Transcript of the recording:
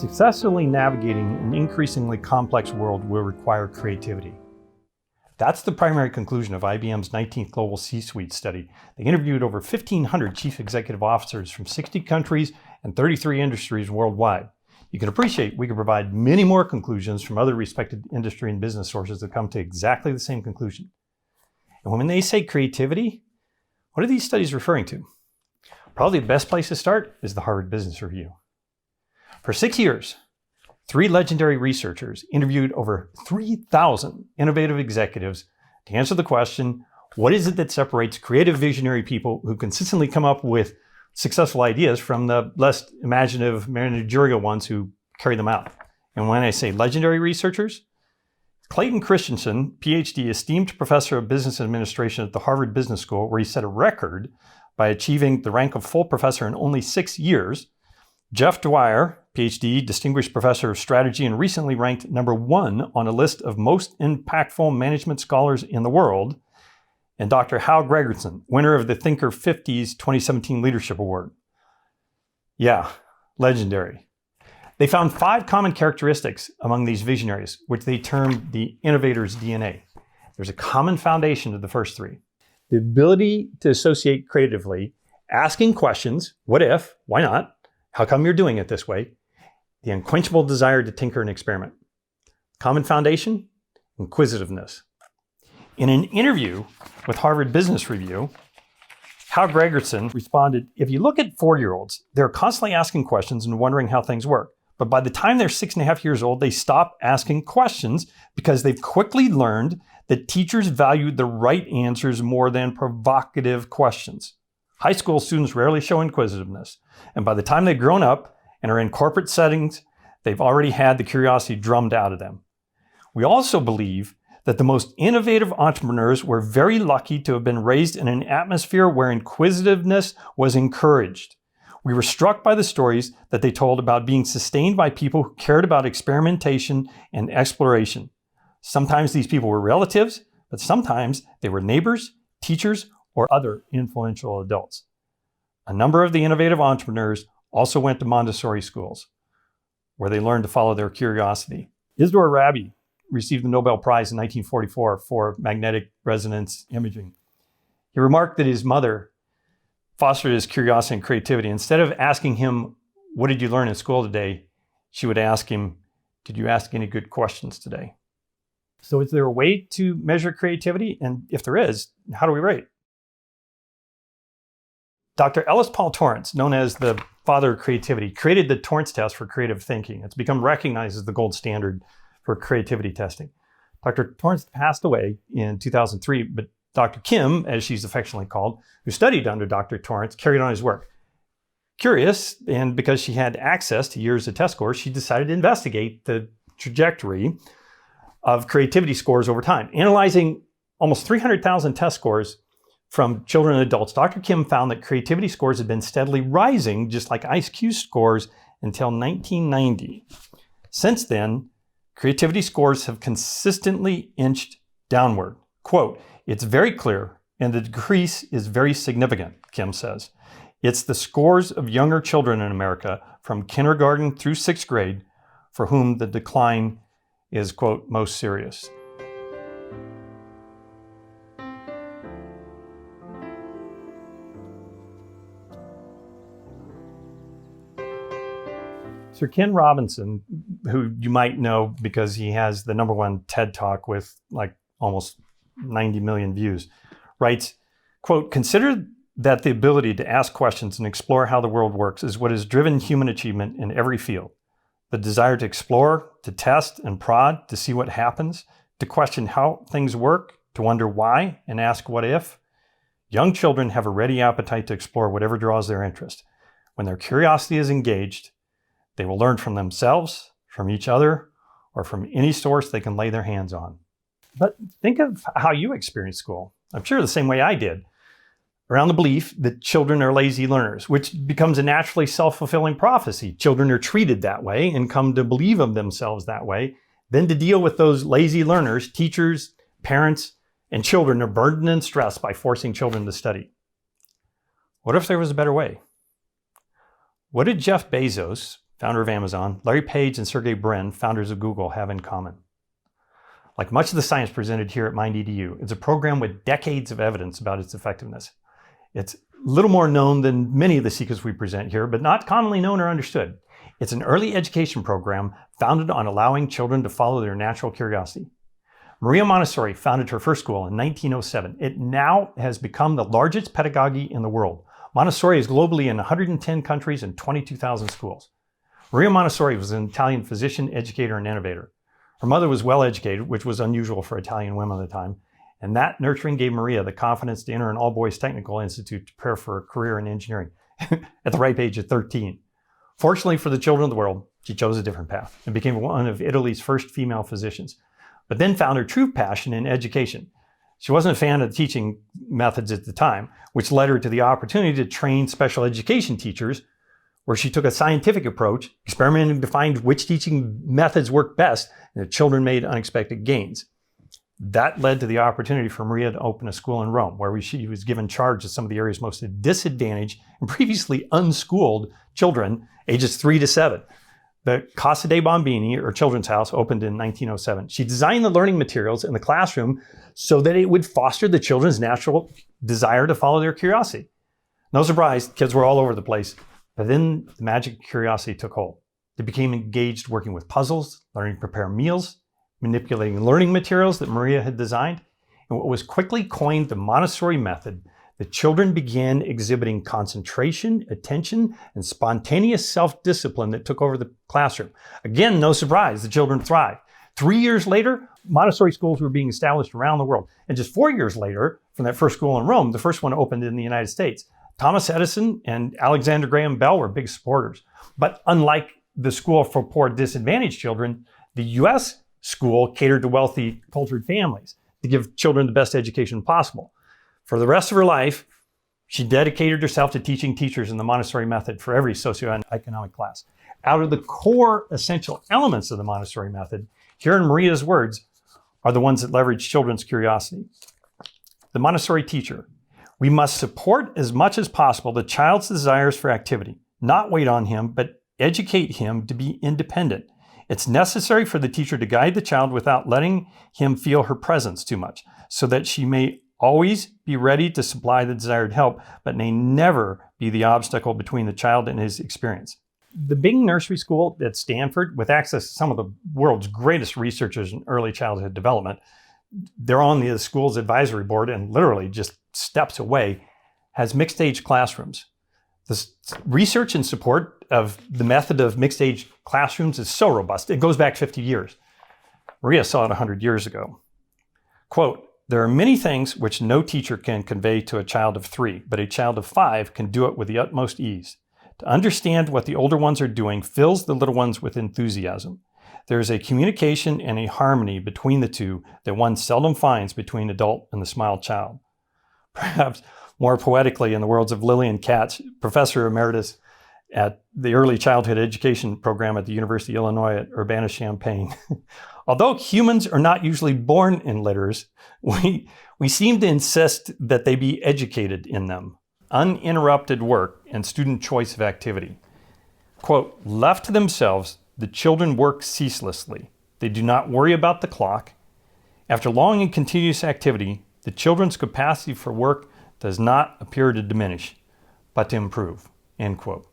Successfully navigating an increasingly complex world will require creativity. That's the primary conclusion of IBM's 19th Global C-Suite study. They interviewed over 1,500 chief executive officers from 60 countries and 33 industries worldwide. You can appreciate we can provide many more conclusions from other respected industry and business sources that come to exactly the same conclusion. And when they say creativity, what are these studies referring to? Probably the best place to start is the Harvard Business Review. For 6 years, 3 legendary researchers interviewed over 3,000 innovative executives to answer the question, what is it that separates creative visionary people who consistently come up with successful ideas from the less imaginative managerial ones who carry them out? And when I say legendary researchers, Clayton Christensen, PhD, esteemed professor of business administration at the Harvard Business School, where he set a record by achieving the rank of full professor in only 6 years. Jeff Dyer, PhD, distinguished professor of strategy and recently ranked #1 on a list of most impactful management scholars in the world. And Dr. Hal Gregersen, winner of the Thinker 50's 2017 Leadership Award. Yeah, legendary. They found 5 common characteristics among these visionaries, which they termed the innovator's DNA. There's a common foundation to the first 3. The ability to associate creatively, asking questions, what if, why not, how come you're doing it this way, the unquenchable desire to tinker and experiment. Common foundation, inquisitiveness. In an interview with Harvard Business Review, Hal Gregersen responded, if you look at 4-year-olds, they're constantly asking questions and wondering how things work. But by the time they're 6.5 years old, they stop asking questions because they've quickly learned that teachers value the right answers more than provocative questions. High school students rarely show inquisitiveness. And by the time they've grown up and are in corporate settings, they've already had the curiosity drummed out of them. We also believe that the most innovative entrepreneurs were very lucky to have been raised in an atmosphere where inquisitiveness was encouraged. We were struck by the stories that they told about being sustained by people who cared about experimentation and exploration. Sometimes these people were relatives, but sometimes they were neighbors, teachers, or other influential adults. A number of the innovative entrepreneurs also went to Montessori schools, where they learned to follow their curiosity. Isidore Rabi received the Nobel Prize in 1944 for magnetic resonance imaging. He remarked that his mother fostered his curiosity and creativity. Instead of asking him, what did you learn in school today? She would ask him, did you ask any good questions today? So is there a way to measure creativity? And if there is, how do we rate? Dr. Ellis Paul Torrance, known as the father of creativity, created the Torrance test for creative thinking. It's become recognized as the gold standard for creativity testing. Dr. Torrance passed away in 2003, but Dr. Kim, as she's affectionately called, who studied under Dr. Torrance, carried on his work. Curious, and because she had access to years of test scores, she decided to investigate the trajectory of creativity scores over time. Analyzing almost 300,000 test scores from children and adults, Dr. Kim found that creativity scores had been steadily rising, just like IQ scores, until 1990. Since then, creativity scores have consistently inched downward. Quote, it's very clear, and the decrease is very significant, Kim says. It's the scores of younger children in America from kindergarten through 6th grade for whom the decline is, quote, most serious. Sir Ken Robinson, who you might know because he has the #1 TED Talk with like almost 90 million views, writes, quote, consider that the ability to ask questions and explore how the world works is what has driven human achievement in every field. The desire to explore, to test and prod, to see what happens, to question how things work, to wonder why and ask what if. Young children have a ready appetite to explore whatever draws their interest. When their curiosity is engaged, they will learn from themselves, from each other, or from any source they can lay their hands on. But think of how you experienced school. I'm sure the same way I did. Around the belief that children are lazy learners, which becomes a naturally self-fulfilling prophecy. Children are treated that way and come to believe of themselves that way. Then to deal with those lazy learners, teachers, parents, and children are burdened and stressed by forcing children to study. What if there was a better way? What did Jeff Bezos, founder of Amazon, Larry Page and Sergey Brin, founders of Google, have in common. Like much of the science presented here at MindEDU, it's a program with decades of evidence about its effectiveness. It's little more known than many of the secrets we present here, but not commonly known or understood. It's an early education program founded on allowing children to follow their natural curiosity. Maria Montessori founded her first school in 1907. It now has become the largest pedagogy in the world. Montessori is globally in 110 countries and 22,000 schools. Maria Montessori was an Italian physician, educator, and innovator. Her mother was well educated, which was unusual for Italian women at the time, and that nurturing gave Maria the confidence to enter an all-boys technical institute to prepare for a career in engineering at the ripe age of 13. Fortunately for the children of the world, she chose a different path and became one of Italy's first female physicians, but then found her true passion in education. She wasn't a fan of teaching methods at the time, which led her to the opportunity to train special education teachers, where she took a scientific approach, experimenting to find which teaching methods worked best, and the children made unexpected gains. That led to the opportunity for Maria to open a school in Rome, where she was given charge of some of the area's most disadvantaged and previously unschooled children, ages 3 to 7. The Casa dei Bambini, or Children's House, opened in 1907. She designed the learning materials in the classroom so that it would foster the children's natural desire to follow their curiosity. No surprise, kids were all over the place. But then the magic of curiosity took hold. They became engaged working with puzzles, learning to prepare meals, manipulating learning materials that Maria had designed. And what was quickly coined the Montessori method, the children began exhibiting concentration, attention, and spontaneous self-discipline that took over the classroom. Again, no surprise, the children thrived. 3 years later, Montessori schools were being established around the world. And just 4 years later, from that first school in Rome, the first one opened in the United States. Thomas Edison and Alexander Graham Bell were big supporters. But unlike the school for poor, disadvantaged children, the U.S. school catered to wealthy, cultured families to give children the best education possible. For the rest of her life, she dedicated herself to teaching teachers in the Montessori method for every socioeconomic class. Out of the core essential elements of the Montessori method, here in Maria's words, are the ones that leverage children's curiosity. The Montessori teacher: we must support as much as possible the child's desires for activity, not wait on him, but educate him to be independent. It's necessary for the teacher to guide the child without letting him feel her presence too much, so that she may always be ready to supply the desired help, but may never be the obstacle between the child and his experience. The Bing Nursery School at Stanford, with access to some of the world's greatest researchers in early childhood development, they're on the school's advisory board and literally just steps away, has mixed-age classrooms. The research and support of the method of mixed-age classrooms is so robust. It goes back 50 years. Maria saw it 100 years ago. Quote, there are many things which no teacher can convey to a child of 3, but a child of 5 can do it with the utmost ease. To understand what the older ones are doing fills the little ones with enthusiasm. There is a communication and a harmony between the two that one seldom finds between adult and the small child. Perhaps more poetically, in the words of Lillian Katz, professor emeritus at the early childhood education program at the University of Illinois at Urbana-Champaign. Although humans are not usually born in litters, we seem to insist that they be educated in them. Uninterrupted work and student choice of activity. Quote, left to themselves, the children work ceaselessly. They do not worry about the clock. After long and continuous activity, the children's capacity for work does not appear to diminish, but to improve, end quote.